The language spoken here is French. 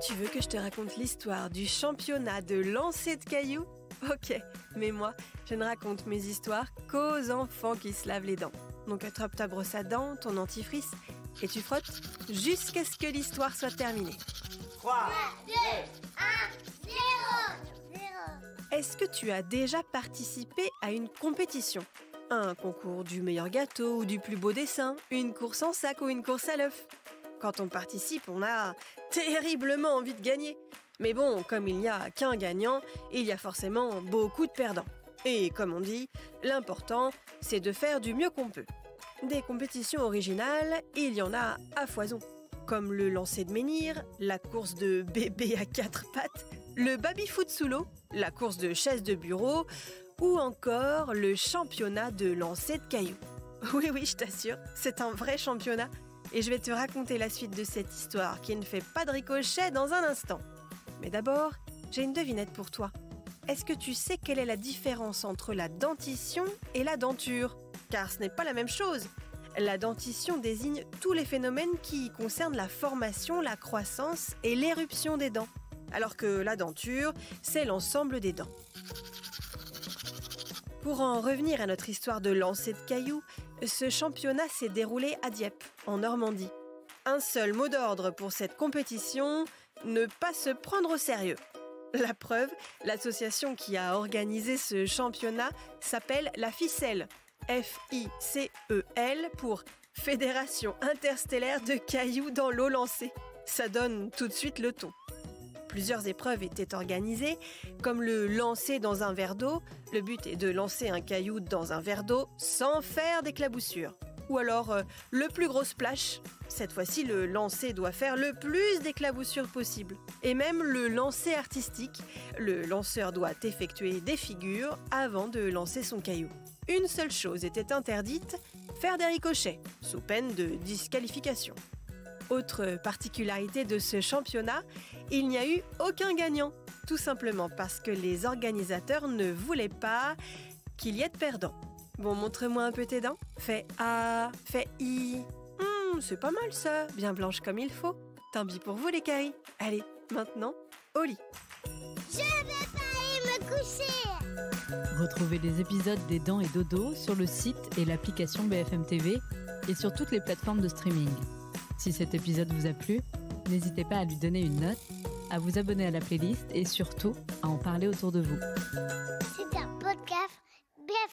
Tu veux que je te raconte l'histoire du championnat de lancer de cailloux? Ok, mais moi, je ne raconte mes histoires qu'aux enfants qui se lavent les dents. Donc attrape ta brosse à dents, ton dentifrice, et tu frottes jusqu'à ce que l'histoire soit terminée. 3, 2, 1, 0. Est-ce que tu as déjà participé à une compétition? Un concours du meilleur gâteau ou du plus beau dessin, une course en sac ou une course à l'œuf? Quand on participe, on a terriblement envie de gagner. Mais bon, comme il n'y a qu'un gagnant, il y a forcément beaucoup de perdants. Et comme on dit, l'important, c'est de faire du mieux qu'on peut. Des compétitions originales, il y en a à foison. Comme le lancer de menhir, la course de bébé à 4 pattes, le baby-foot sous l'eau, la course de chaise de bureau, ou encore le championnat de lancer de cailloux. Oui, je t'assure, c'est un vrai championnat. Et je vais te raconter la suite de cette histoire qui ne fait pas de ricochet dans un instant. Mais d'abord, j'ai une devinette pour toi. Est-ce que tu sais quelle est la différence entre la dentition et la denture? Car ce n'est pas la même chose. La dentition désigne tous les phénomènes qui concernent la formation, la croissance et l'éruption des dents. Alors que la denture, c'est l'ensemble des dents. Pour en revenir à notre histoire de lancer de cailloux, ce championnat s'est déroulé à Dieppe, en Normandie. Un seul mot d'ordre pour cette compétition, ne pas se prendre au sérieux. La preuve, l'association qui a organisé ce championnat s'appelle la Ficelle, F-I-C-E-L, pour Fédération interstellaire de cailloux dans l'eau lancée. Ça donne tout de suite le ton. Plusieurs épreuves étaient organisées, comme le lancer dans un verre d'eau. Le but est de lancer un caillou dans un verre d'eau sans faire d'éclaboussure. Ou alors le plus gros splash. Cette fois-ci, le lancer doit faire le plus d'éclaboussures possible. Et même le lancer artistique. Le lanceur doit effectuer des figures avant de lancer son caillou. Une seule chose était interdite, faire des ricochets, sous peine de disqualification. Autre particularité de ce championnat, il n'y a eu aucun gagnant. Tout simplement parce que les organisateurs ne voulaient pas qu'il y ait de perdants. Bon, montre-moi un peu tes dents. Fais A, fais I. C'est pas mal ça, bien blanche comme il faut. Tant pis pour vous les caries. Allez, maintenant, au lit. Je vais pas aller me coucher. Retrouvez les épisodes des Dents et Dodo sur le site et l'application BFM TV et sur toutes les plateformes de streaming. Si cet épisode vous a plu, n'hésitez pas à lui donner une note, à vous abonner à la playlist et surtout à en parler autour de vous.